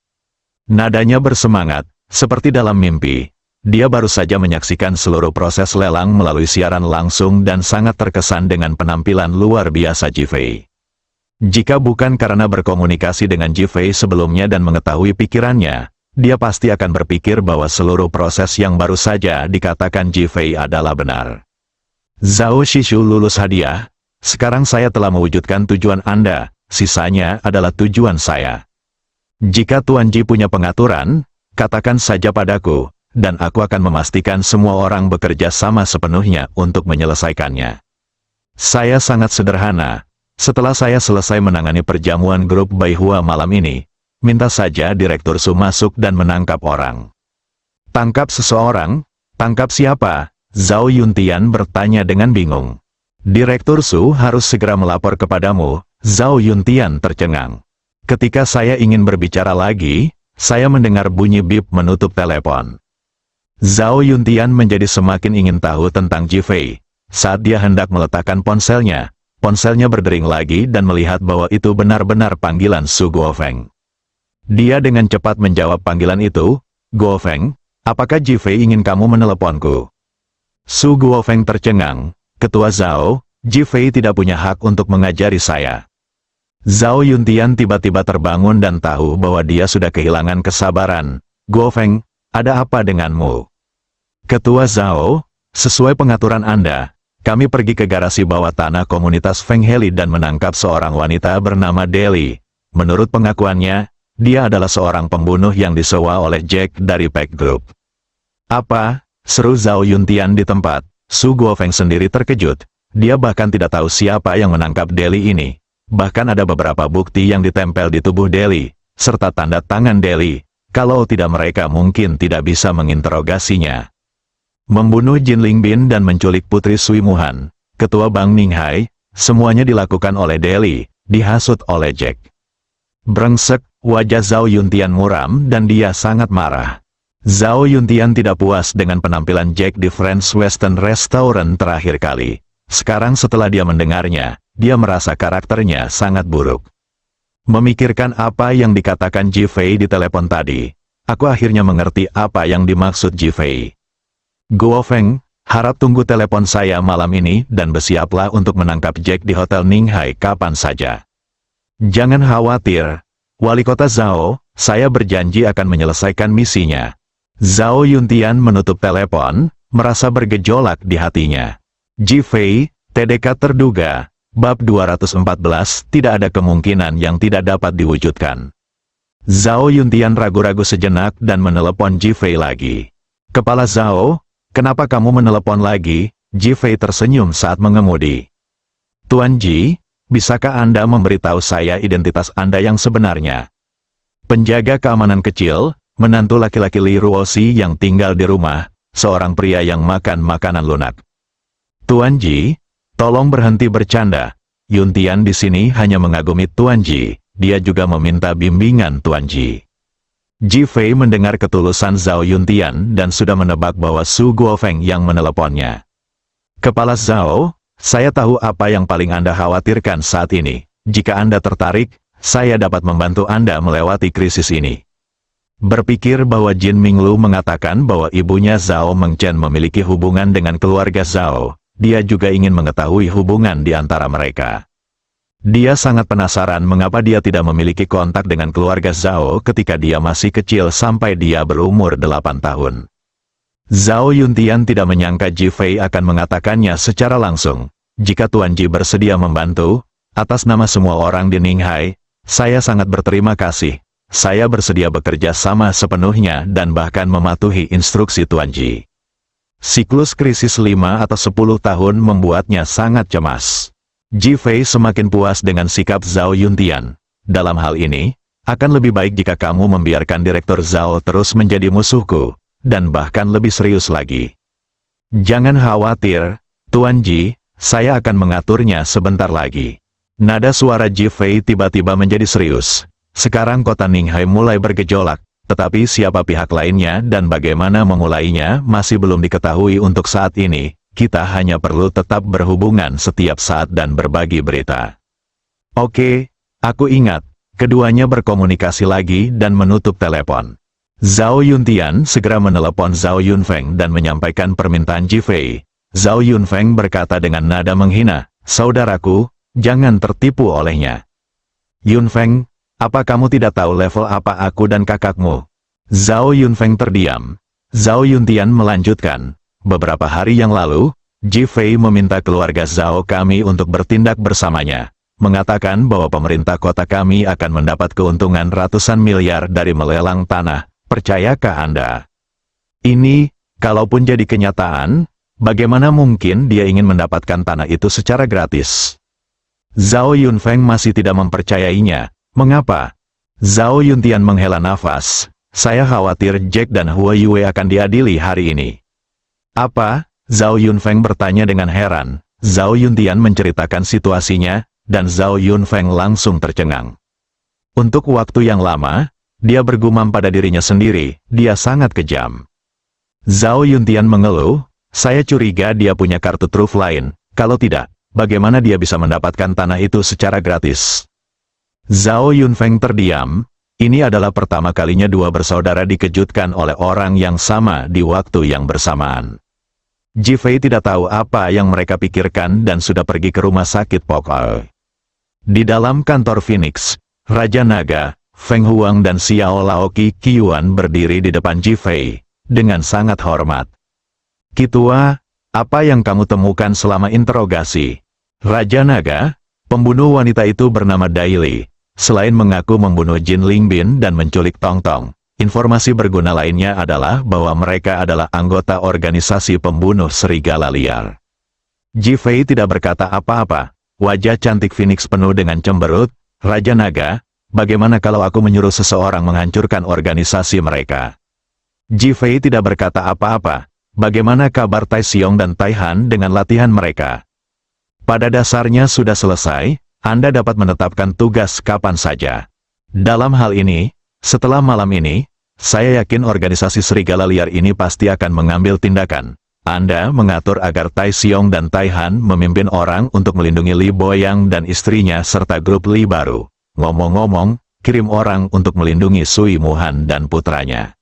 B: Nadanya bersemangat, seperti dalam mimpi. Dia baru saja menyaksikan seluruh proses lelang melalui siaran langsung dan sangat terkesan dengan penampilan luar biasa Ji-Fei. Jika bukan karena berkomunikasi dengan Ji-Fei sebelumnya dan mengetahui pikirannya, dia pasti akan berpikir bahwa seluruh proses yang baru saja dikatakan Ji-Fei adalah benar. Zhao Shishu lulus hadiah. Sekarang saya telah mewujudkan tujuan Anda, sisanya adalah tujuan saya. Jika Tuan Ji punya pengaturan, katakan saja padaku, dan aku akan memastikan semua orang bekerja sama sepenuhnya untuk menyelesaikannya. Saya sangat sederhana. Setelah saya selesai menangani perjamuan grup Baihua malam ini, minta saja Direktur Su masuk dan menangkap orang. Tangkap seseorang? Tangkap siapa? Zhao Yuntian bertanya dengan bingung. Direktur Su harus segera melapor kepadamu. Zhao Yuntian tercengang. Ketika saya ingin berbicara lagi, saya mendengar bunyi bip menutup telepon. Zhao Yuntian menjadi semakin ingin tahu tentang Ji-Fei. Saat dia hendak meletakkan ponselnya berdering lagi dan melihat bahwa itu benar-benar panggilan Su Guofeng. Dia dengan cepat menjawab panggilan itu, "Guofeng, apakah Ji-Fei ingin kamu meneleponku?" Su Guofeng tercengang, "Ketua Zhao, Ji-Fei tidak punya hak untuk mengajari saya." Zhao Yuntian tiba-tiba terbangun dan tahu bahwa dia sudah kehilangan kesabaran. "Guofeng, ada apa denganmu?" "Ketua Zhao, sesuai pengaturan Anda, kami pergi ke garasi bawah tanah komunitas Feng Heli dan menangkap seorang wanita bernama Deli. Menurut pengakuannya, dia adalah seorang pembunuh yang disewa oleh Jack dari Pack Group." "Apa?" seru Zhao Yuntian di tempat. Su Guofeng sendiri terkejut. Dia bahkan tidak tahu siapa yang menangkap Deli ini. Bahkan ada beberapa bukti yang ditempel di tubuh Deli, serta tanda tangan Deli. Kalau tidak mereka mungkin tidak bisa menginterogasinya. Membunuh Jin Lingbin dan menculik Putri Sui Muhan, Ketua Bank Ninghai, semuanya dilakukan oleh Deli, dihasut oleh Jack. Brengsek, wajah Zhao Yuntian muram dan dia sangat marah. Zhao Yuntian tidak puas dengan penampilan Jack di French Western Restaurant terakhir kali. Sekarang setelah dia mendengarnya, dia merasa karakternya sangat buruk. Memikirkan apa yang dikatakan Ji-Fei di telepon tadi, aku akhirnya mengerti apa yang dimaksud Ji-Fei. "Guofeng, harap tunggu telepon saya malam ini dan bersiaplah untuk menangkap Jack di Hotel Ninghai kapan saja. Jangan khawatir, Wali Kota Zhao, saya berjanji akan menyelesaikan misinya." Zhao Yuntian menutup telepon, merasa bergejolak di hatinya. Ji-Fei, TDK terduga. Bab 214, tidak ada kemungkinan yang tidak dapat diwujudkan. Zhao Yuntian ragu-ragu sejenak dan menelepon Ji-Fei lagi. "Kepala Zhao, kenapa kamu menelepon lagi?" Ji-Fei tersenyum saat mengemudi. "Tuan Ji, bisakah Anda memberitahu saya identitas Anda yang sebenarnya?" Penjaga keamanan kecil, menantu laki-laki Li Ruoxi yang tinggal di rumah, seorang pria yang makan makanan lunak. "Tuan Ji, tolong berhenti bercanda. Yuntian di sini hanya mengagumi Tuan Ji, dia juga meminta bimbingan Tuan Ji." Ji-Fei mendengar ketulusan Zhao Yuntian dan sudah menebak bahwa Su Guofeng yang meneleponnya. "Kepala Zhao, saya tahu apa yang paling Anda khawatirkan saat ini. Jika Anda tertarik, saya dapat membantu Anda melewati krisis ini." Berpikir bahwa Jin Minglu mengatakan bahwa ibunya Zhao Mengchen memiliki hubungan dengan keluarga Zhao, dia juga ingin mengetahui hubungan di antara mereka. Dia sangat penasaran mengapa dia tidak memiliki kontak dengan keluarga Zhao ketika dia masih kecil sampai dia berumur 8 tahun. Zhao Yuntian tidak menyangka Ji-Fei akan mengatakannya secara langsung. "Jika Tuan Ji bersedia membantu, atas nama semua orang di Ninghai, saya sangat berterima kasih. Saya bersedia bekerja sama sepenuhnya dan bahkan mematuhi instruksi Tuan Ji." Siklus krisis 5 atau 10 tahun membuatnya sangat cemas. Ji-Fei semakin puas dengan sikap Zhao Yuntian. "Dalam hal ini, akan lebih baik jika kamu membiarkan Direktur Zhao terus menjadi musuhku, dan bahkan lebih serius lagi." "Jangan khawatir, Tuan Ji, saya akan mengaturnya sebentar lagi." Nada suara Ji-Fei tiba-tiba menjadi serius. Sekarang kota Ninghai mulai bergejolak, tetapi siapa pihak lainnya dan bagaimana memulainya masih belum diketahui untuk saat ini. Kita hanya perlu tetap berhubungan setiap saat dan berbagi berita. "Oke, aku ingat." Keduanya berkomunikasi lagi dan menutup telepon. Zhao Yuntian segera menelepon Zhao Yunfeng dan menyampaikan permintaan Jifei. Zhao Yunfeng berkata dengan nada menghina, "Saudaraku, jangan tertipu olehnya." "Yunfeng, apa kamu tidak tahu level apa aku dan kakakmu?" Zhao Yunfeng terdiam. Zhao Yuntian melanjutkan, "Beberapa hari yang lalu, Jifei meminta keluarga Zhao kami untuk bertindak bersamanya. Mengatakan bahwa pemerintah kota kami akan mendapat keuntungan ratusan miliar dari melelang tanah. Percayakah Anda? Ini, kalaupun jadi kenyataan, bagaimana mungkin dia ingin mendapatkan tanah itu secara gratis?" Zhao Yunfeng masih tidak mempercayainya. "Mengapa?" Zhao Yuntian menghela nafas. "Saya khawatir Jack dan Hua Yue akan diadili hari ini." "Apa?" Zhao Yunfeng bertanya dengan heran. Zhao Yuntian menceritakan situasinya, dan Zhao Yunfeng langsung tercengang. Untuk waktu yang lama, dia bergumam pada dirinya sendiri, dia sangat kejam. Zhao Yuntian mengeluh, "Saya curiga dia punya kartu truf lain, kalau tidak, bagaimana dia bisa mendapatkan tanah itu secara gratis?" Zhao Yunfeng terdiam. Ini adalah pertama kalinya dua bersaudara dikejutkan oleh orang yang sama di waktu yang bersamaan. Jifei tidak tahu apa yang mereka pikirkan dan sudah pergi ke rumah sakit pokok. Di dalam kantor Phoenix, Raja Naga, Feng Huang dan Xiao Laoqi Qiyuan berdiri di depan Jifei dengan sangat hormat. "Kitua, apa yang kamu temukan selama interogasi?" Raja Naga, pembunuh wanita itu bernama Daili. Selain mengaku membunuh Jin Lingbin dan menculik Tong Tong, informasi berguna lainnya adalah bahwa mereka adalah anggota organisasi pembunuh serigala liar. Jifei tidak berkata apa-apa. Wajah cantik Phoenix penuh dengan cemberut. "Raja Naga, bagaimana kalau aku menyuruh seseorang menghancurkan organisasi mereka?" Jifei tidak berkata apa-apa. "Bagaimana kabar Tai Xiong dan Tai Han dengan latihan mereka?" "Pada dasarnya sudah selesai. Anda dapat menetapkan tugas kapan saja. Dalam hal ini, setelah malam ini, saya yakin organisasi serigala liar ini pasti akan mengambil tindakan. Anda mengatur agar Tai Xiong dan Tai Han memimpin orang untuk melindungi Li Boyang dan istrinya serta grup Li baru. Ngomong-ngomong, kirim orang untuk melindungi Sui Muhan dan putranya."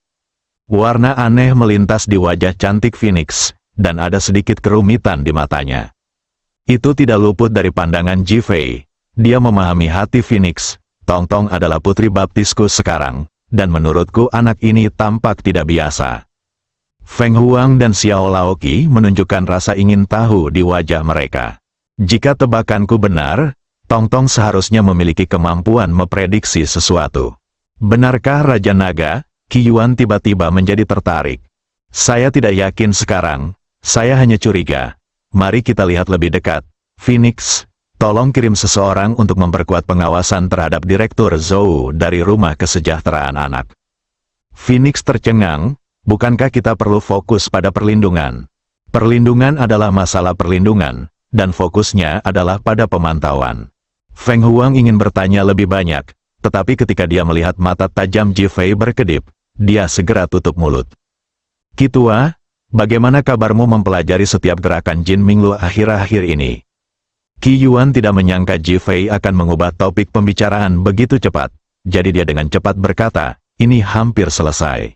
B: Warna aneh melintas di wajah cantik Phoenix, dan ada sedikit kerumitan di matanya. Itu tidak luput dari pandangan Jifei. Dia memahami hati Phoenix. Tong Tong adalah putri baptisku sekarang, dan menurutku anak ini tampak tidak biasa. Feng Huang dan Xiao Laoqi menunjukkan rasa ingin tahu di wajah mereka. Jika tebakanku benar, Tong Tong seharusnya memiliki kemampuan memprediksi sesuatu. "Benarkah Raja Naga?" Qiyuan tiba-tiba menjadi tertarik. "Saya tidak yakin sekarang, saya hanya curiga. Mari kita lihat lebih dekat. Phoenix, tolong kirim seseorang untuk memperkuat pengawasan terhadap Direktur Zhou dari Rumah Kesejahteraan Anak." Phoenix tercengang, "Bukankah kita perlu fokus pada perlindungan? Perlindungan adalah masalah perlindungan, dan fokusnya adalah pada pemantauan." Feng Huang ingin bertanya lebih banyak, tetapi ketika dia melihat mata tajam Jifei berkedip, dia segera tutup mulut. "Kitua, bagaimana kabarmu mempelajari setiap gerakan Jin Minglu akhir-akhir ini?" Qiyuan tidak menyangka Jifei akan mengubah topik pembicaraan begitu cepat, jadi dia dengan cepat berkata, "Ini hampir selesai.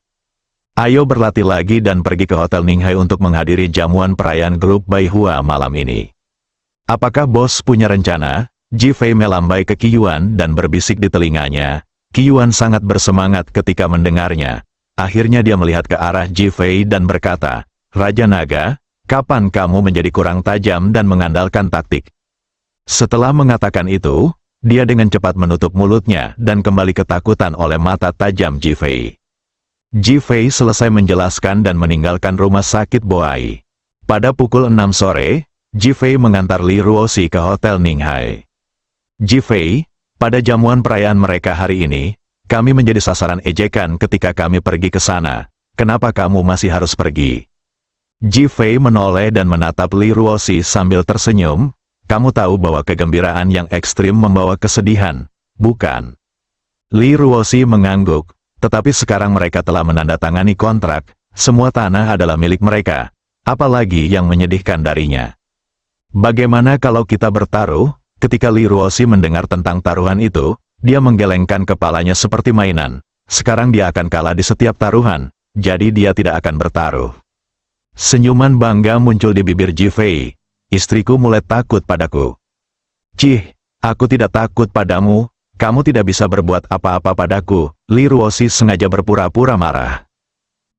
B: Ayo berlatih lagi dan pergi ke Hotel Ninghai untuk menghadiri jamuan perayaan grup Baihua malam ini." "Apakah bos punya rencana?" Jifei melambai ke Qiyuan dan berbisik di telinganya. Qiyuan sangat bersemangat ketika mendengarnya. Akhirnya dia melihat ke arah Jifei dan berkata, "Raja Naga, kapan kamu menjadi kurang tajam dan mengandalkan taktik?" Setelah mengatakan itu, dia dengan cepat menutup mulutnya dan kembali ketakutan oleh mata tajam Jifei. Jifei selesai menjelaskan dan meninggalkan rumah sakit Boai. Pada pukul 6 sore, Jifei mengantar Li Ruoxi ke Hotel Ninghai. "Jifei, pada jamuan perayaan mereka hari ini, kami menjadi sasaran ejekan ketika kami pergi ke sana. Kenapa kamu masih harus pergi?" Jifei menoleh dan menatap Li Ruoxi sambil tersenyum. "Kamu tahu bahwa kegembiraan yang ekstrim membawa kesedihan, bukan?" Li Ruoxi mengangguk, "Tetapi sekarang mereka telah menandatangani kontrak, semua tanah adalah milik mereka. Apalagi yang menyedihkan darinya?" "Bagaimana kalau kita bertaruh?" Ketika Li Ruoxi mendengar tentang taruhan itu, dia menggelengkan kepalanya seperti mainan. sekarang dia akan kalah di setiap taruhan, jadi dia tidak akan bertaruh. Senyuman bangga muncul di bibir Ji Fei. Istriku mulai takut padaku. Cih, aku tidak takut padamu, kamu tidak bisa berbuat apa-apa padaku. Li Ruoxi sengaja berpura-pura marah.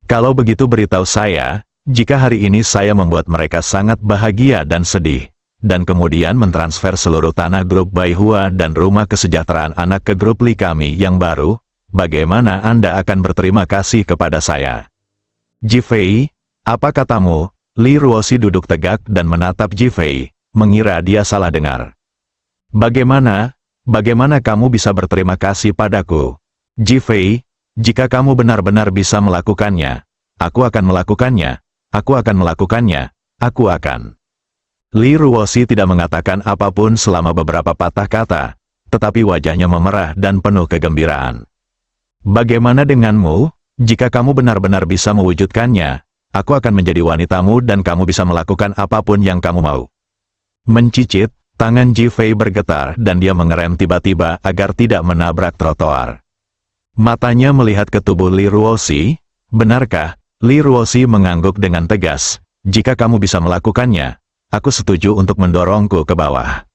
B: Kalau begitu beritahu saya, jika hari ini saya membuat mereka sangat bahagia dan sedih, dan kemudian mentransfer seluruh tanah grup Bai Hua dan rumah kesejahteraan anak ke grup Li kami yang baru, bagaimana Anda akan berterima kasih kepada saya? Ji Fei, apa katamu? Li Ruoxi duduk tegak dan menatap Ji Fei, mengira dia salah dengar. Bagaimana kamu bisa berterima kasih padaku? Ji Fei, jika kamu benar-benar bisa melakukannya, aku akan melakukannya, aku akan melakukannya, aku akan. Li Ruoxi tidak mengatakan apapun selama beberapa patah kata, tetapi wajahnya memerah dan penuh kegembiraan. Bagaimana denganmu, jika kamu benar-benar bisa mewujudkannya, aku akan menjadi wanitamu dan kamu bisa melakukan apapun yang kamu mau. Mencicit, tangan Ji Fei bergetar dan dia mengerem tiba-tiba agar tidak menabrak trotoar. Matanya melihat ke tubuh Li Ruoxi. Benarkah? Li Ruoxi mengangguk dengan tegas. Jika kamu bisa melakukannya, aku setuju untuk mendorongku ke bawah.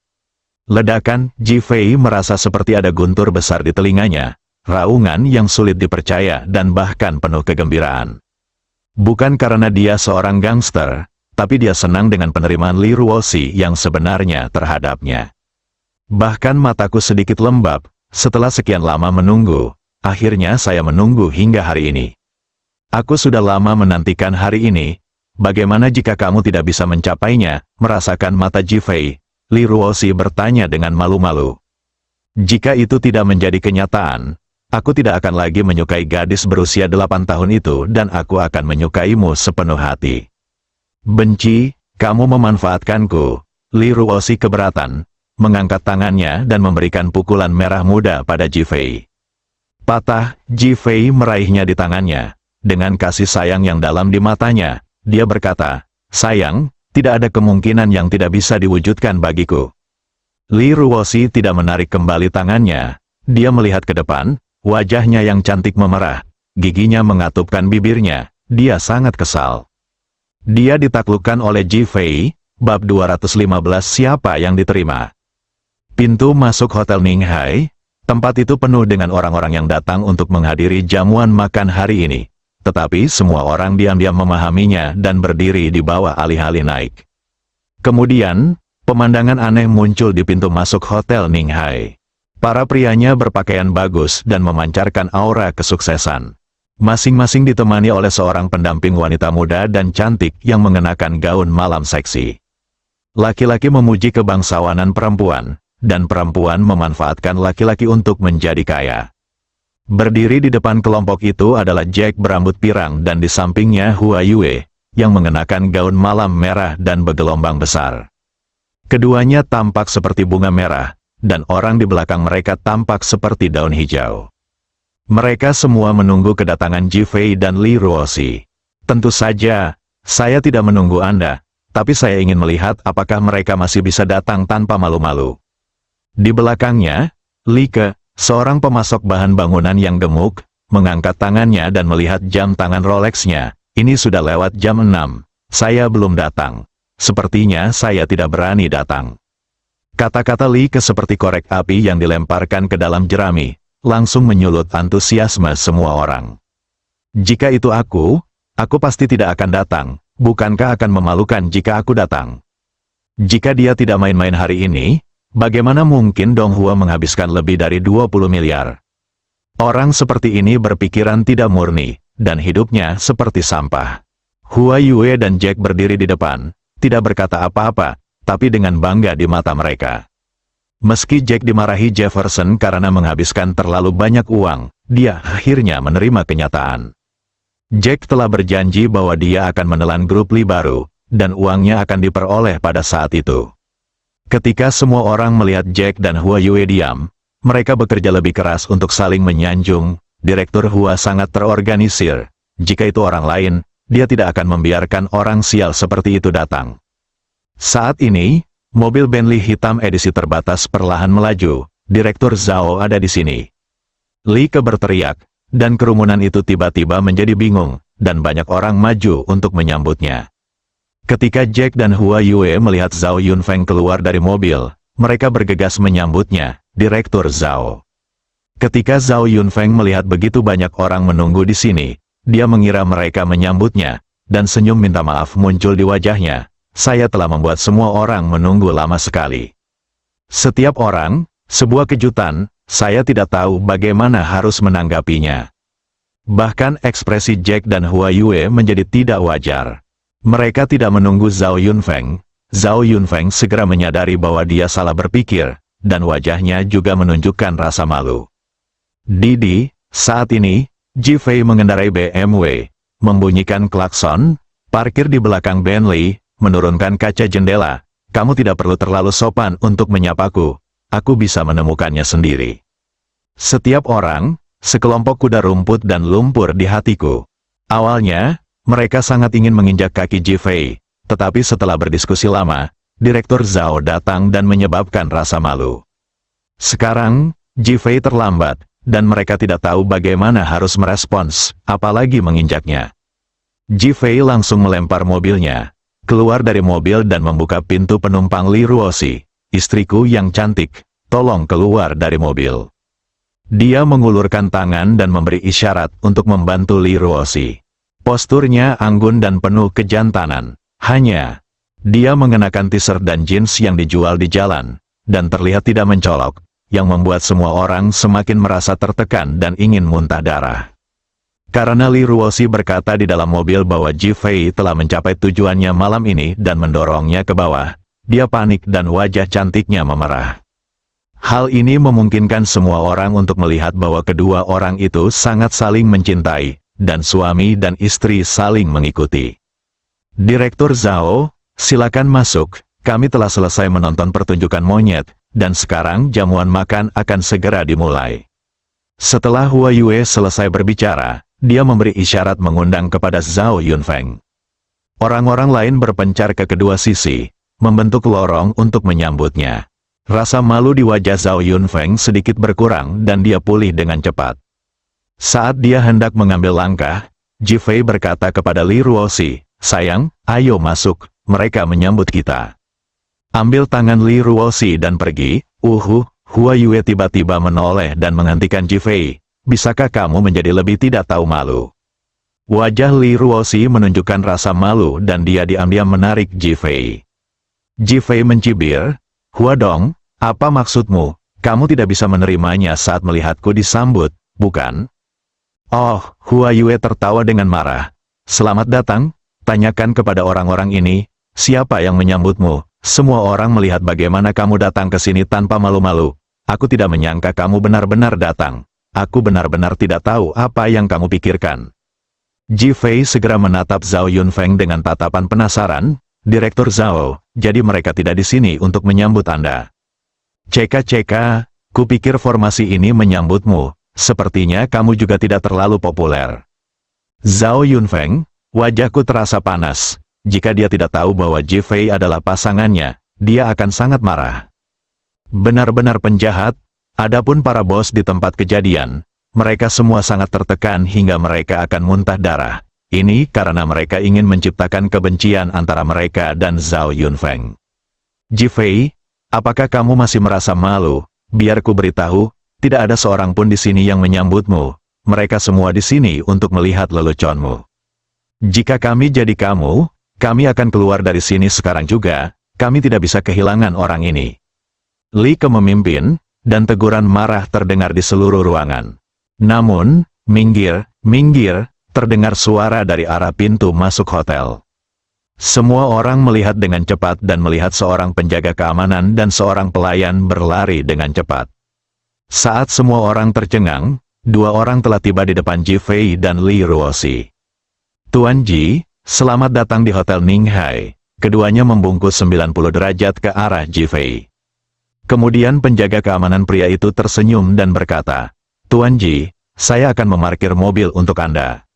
B: Ledakan, Ji Fei merasa seperti ada guntur besar di telinganya. Raungan yang sulit dipercaya dan bahkan penuh kegembiraan. Bukan karena dia seorang gangster, tapi dia senang dengan penerimaan Li Ruoxi yang sebenarnya terhadapnya. Bahkan mataku sedikit lembab, setelah sekian lama menunggu. Akhirnya saya menunggu hingga hari ini. Aku sudah lama menantikan hari ini. Bagaimana jika kamu tidak bisa mencapainya? Merasakan mata Ji Fei, Li Ruoxi bertanya dengan malu-malu. Jika itu tidak menjadi kenyataan, aku tidak akan lagi menyukai gadis berusia 8 tahun itu dan aku akan menyukaimu sepenuh hati. Benci, kamu memanfaatkanku. Li Ruoxi keberatan, mengangkat tangannya dan memberikan pukulan merah muda pada Ji Fei. Patah, Ji Fei meraihnya di tangannya. Dengan kasih sayang yang dalam di matanya, dia berkata, sayang, tidak ada kemungkinan yang tidak bisa diwujudkan bagiku. Li Ruoxi tidak menarik kembali tangannya. Dia melihat ke depan, wajahnya yang cantik memerah, giginya mengatupkan bibirnya, dia sangat kesal. Dia ditaklukkan oleh Ji Fei. Bab 215 siapa yang diterima? Pintu masuk Hotel Ninghai. Tempat itu penuh dengan orang-orang yang datang untuk menghadiri jamuan makan hari ini. Tetapi semua orang diam-diam memahaminya dan berdiri di bawah alih-alih naik. Kemudian, pemandangan aneh muncul di pintu masuk Hotel Ninghai. Para prianya berpakaian bagus dan memancarkan aura kesuksesan. Masing-masing ditemani oleh seorang pendamping wanita muda dan cantik yang mengenakan gaun malam seksi. Laki-laki memuji kebangsawanan perempuan, dan perempuan memanfaatkan laki-laki untuk menjadi kaya. Berdiri di depan kelompok itu adalah Jack berambut pirang dan di sampingnya Hua Yue, yang mengenakan gaun malam merah dan bergelombang besar. Keduanya tampak seperti bunga merah, dan orang di belakang mereka tampak seperti daun hijau. Mereka semua menunggu kedatangan Ji Fei dan Li Ruoxi. Tentu saja, saya tidak menunggu Anda, tapi saya ingin melihat apakah mereka masih bisa datang tanpa malu-malu. Di belakangnya, Li Ke, seorang pemasok bahan bangunan yang gemuk, mengangkat tangannya dan melihat jam tangan Rolex-nya. Ini sudah lewat jam 6. Saya belum datang. Sepertinya saya tidak berani datang. Kata-kata Li Ke seperti korek api yang dilemparkan ke dalam jerami, langsung menyulut antusiasme semua orang. Jika itu aku pasti tidak akan datang. Bukankah akan memalukan jika aku datang? Jika dia tidak main-main hari ini, bagaimana mungkin Dong Hua menghabiskan lebih dari 20 miliar? Orang seperti ini berpikiran tidak murni, dan hidupnya seperti sampah. Hua Yue dan Jack berdiri di depan, tidak berkata apa-apa, tapi dengan bangga di mata mereka. Meski Jack dimarahi Jefferson karena menghabiskan terlalu banyak uang, dia akhirnya menerima kenyataan. Jack telah berjanji bahwa dia akan menelan grup Li baru, dan uangnya akan diperoleh pada saat itu. Ketika semua orang melihat Jack dan Hua Yue diam, mereka bekerja lebih keras untuk saling menyanjung. Direktur Hua sangat terorganisir. Jika itu orang lain, dia tidak akan membiarkan orang sial seperti itu datang. Saat ini, mobil Bentley hitam edisi terbatas perlahan melaju. Direktur Zhao ada di sini. Li Ke berteriak, dan kerumunan itu tiba-tiba menjadi bingung, dan banyak orang maju untuk menyambutnya. Ketika Jack dan Hua Yue melihat Zhao Yunfeng keluar dari mobil, mereka bergegas menyambutnya, Direktur Zhao. Ketika Zhao Yunfeng melihat begitu banyak orang menunggu di sini, dia mengira mereka menyambutnya, dan senyum minta maaf muncul di wajahnya. Saya telah membuat semua orang menunggu lama sekali. Setiap orang, sebuah kejutan, saya tidak tahu bagaimana harus menanggapinya. Bahkan ekspresi Jack dan Hua Yue menjadi tidak wajar. Mereka tidak menunggu Zhao Yunfeng. Zhao Yunfeng segera menyadari bahwa dia salah berpikir, dan wajahnya juga menunjukkan rasa malu. Didi, saat ini, Ji Fei mengendarai BMW, membunyikan klakson, parkir di belakang Bentley, menurunkan kaca jendela. Kamu tidak perlu terlalu sopan untuk menyapaku, aku bisa menemukannya sendiri. Setiap orang, sekelompok kuda rumput dan lumpur di hatiku. Awalnya, mereka sangat ingin menginjak kaki Ji Fei, tetapi setelah berdiskusi lama, Direktur Zhao datang dan menyebabkan rasa malu. Sekarang, Ji Fei terlambat, dan mereka tidak tahu bagaimana harus merespons, apalagi menginjaknya. Ji Fei langsung melempar mobilnya, keluar dari mobil dan membuka pintu penumpang. Li Ruoxi, istriku yang cantik, tolong keluar dari mobil. Dia mengulurkan tangan dan memberi isyarat untuk membantu Li Ruoxi. Posturnya anggun dan penuh kejantanan. Hanya, dia mengenakan t-shirt dan jeans yang dijual di jalan, dan terlihat tidak mencolok, yang membuat semua orang semakin merasa tertekan dan ingin muntah darah. Karena Li Ruoxi berkata di dalam mobil bahwa Ji Fei telah mencapai tujuannya malam ini dan mendorongnya ke bawah, dia panik dan wajah cantiknya memerah. Hal ini memungkinkan semua orang untuk melihat bahwa kedua orang itu sangat saling mencintai, dan suami dan istri saling mengikuti. Direktur Zhao, silakan masuk, kami telah selesai menonton pertunjukan monyet, dan sekarang jamuan makan akan segera dimulai. Setelah Hua Yue selesai berbicara, dia memberi isyarat mengundang kepada Zhao Yunfeng. Orang-orang lain berpencar ke kedua sisi, membentuk lorong untuk menyambutnya. Rasa malu di wajah Zhao Yunfeng sedikit berkurang dan dia pulih dengan cepat. Saat dia hendak mengambil langkah, Ji Fei berkata kepada Li Ruoxi, sayang, ayo masuk, mereka menyambut kita. Ambil tangan Li Ruoxi dan pergi. Hua Yue tiba-tiba menoleh dan menghentikan Ji Fei. Bisakah kamu menjadi lebih tidak tahu malu? Wajah Li Ruoxi menunjukkan rasa malu dan dia diam-diam menarik Ji Fei. Ji Fei mencibir, Hua Dong, apa maksudmu? Kamu tidak bisa menerimanya saat melihatku disambut, bukan? Oh, Hua Yue tertawa dengan marah. Selamat datang, tanyakan kepada orang-orang ini, siapa yang menyambutmu? Semua orang melihat bagaimana kamu datang ke sini tanpa malu-malu. Aku tidak menyangka kamu benar-benar datang. Aku benar-benar tidak tahu apa yang kamu pikirkan. Ji Fei segera menatap Zhao Yunfeng dengan tatapan penasaran. Direktur Zhao, jadi mereka tidak di sini untuk menyambut Anda. Ceka, kupikir formasi ini menyambutmu. Sepertinya kamu juga tidak terlalu populer. Zhao Yunfeng, wajahku terasa panas. Jika dia tidak tahu bahwa Ji Fei adalah pasangannya, dia akan sangat marah. Benar-benar penjahat. Adapun para bos di tempat kejadian, mereka semua sangat tertekan hingga mereka akan muntah darah. Ini karena mereka ingin menciptakan kebencian antara mereka dan Zhao Yunfeng. Ji Fei, apakah kamu masih merasa malu? Biar ku beritahu, tidak ada seorang pun di sini yang menyambutmu. Mereka semua di sini untuk melihat leluconmu. Jika kami jadi kamu, kami akan keluar dari sini sekarang juga. Kami tidak bisa kehilangan orang ini. Li Ke memimpin, dan teguran marah terdengar di seluruh ruangan. Namun, minggir, terdengar suara dari arah pintu masuk hotel. Semua orang melihat dengan cepat dan melihat seorang penjaga keamanan dan seorang pelayan berlari dengan cepat. Saat semua orang tercengang, dua orang telah tiba di depan Ji Fei dan Li Ruoxi. Tuan Ji, selamat datang di Hotel Ninghai. Keduanya membungkus 90 derajat ke arah Ji Fei. Kemudian penjaga keamanan pria itu tersenyum dan berkata, Tuan Ji, saya akan memarkir mobil untuk Anda.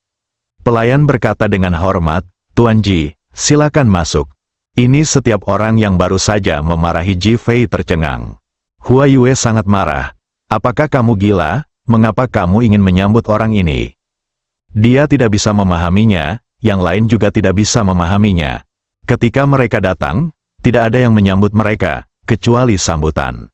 B: Pelayan berkata dengan hormat, Tuan Ji, silakan masuk. Ini setiap orang yang baru saja memarahi Ji Fei tercengang. Hua Yue sangat marah. Apakah kamu gila? mengapa kamu ingin menyambut orang ini? Dia tidak bisa memahaminya, yang lain juga tidak bisa memahaminya. Ketika mereka datang, tidak ada yang menyambut mereka, kecuali sambutan.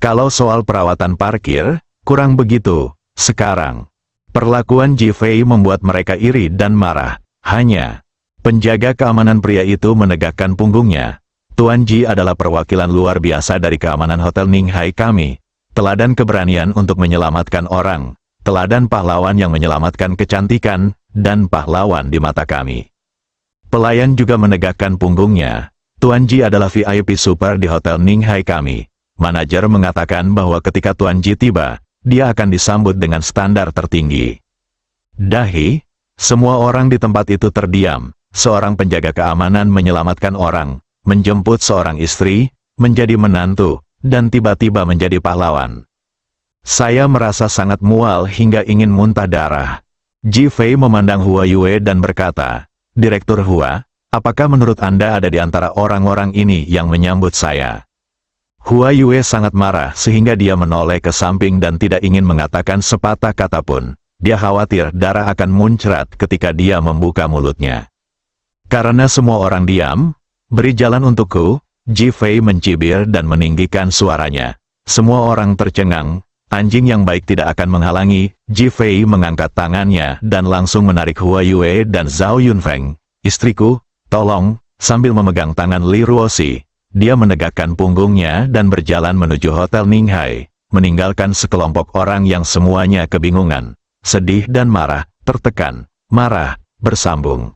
B: Kalau soal perawatan parkir, kurang begitu. Sekarang, perlakuan Ji Fei membuat mereka iri dan marah. Hanya, penjaga keamanan pria itu menegakkan punggungnya. Tuan Ji adalah perwakilan luar biasa dari keamanan Hotel Ninghai kami. Teladan keberanian untuk menyelamatkan orang. Teladan pahlawan yang menyelamatkan kecantikan, dan pahlawan di mata kami. Pelayan juga menegakkan punggungnya. Tuan Ji adalah VIP super di Hotel Ninghai kami. Manajer mengatakan bahwa ketika Tuan Ji tiba, dia akan disambut dengan standar tertinggi. Dahi, semua orang di tempat itu terdiam. Seorang penjaga keamanan menyelamatkan orang, menjemput seorang istri, menjadi menantu, dan tiba-tiba menjadi pahlawan. Saya merasa sangat mual hingga ingin muntah darah. Ji Fei memandang Hua Yue dan berkata, Direktur Hua, apakah menurut Anda ada di antara orang-orang ini yang menyambut saya? Hua Yue sangat marah sehingga dia menoleh ke samping dan tidak ingin mengatakan sepatah kata pun. Dia khawatir darah akan muncrat ketika dia membuka mulutnya. Karena semua orang diam, beri jalan untukku, Ji Fei mencibir dan meninggikan suaranya. Semua orang tercengang, anjing yang baik tidak akan menghalangi. Ji Fei mengangkat tangannya dan langsung menarik Hua Yue dan Zhao Yunfeng. Istriku, tolong, sambil memegang tangan Li Ruoxi. Dia menegakkan punggungnya dan berjalan menuju Hotel Ninghai, meninggalkan sekelompok orang yang semuanya kebingungan, sedih dan marah, tertekan, marah, bersambung.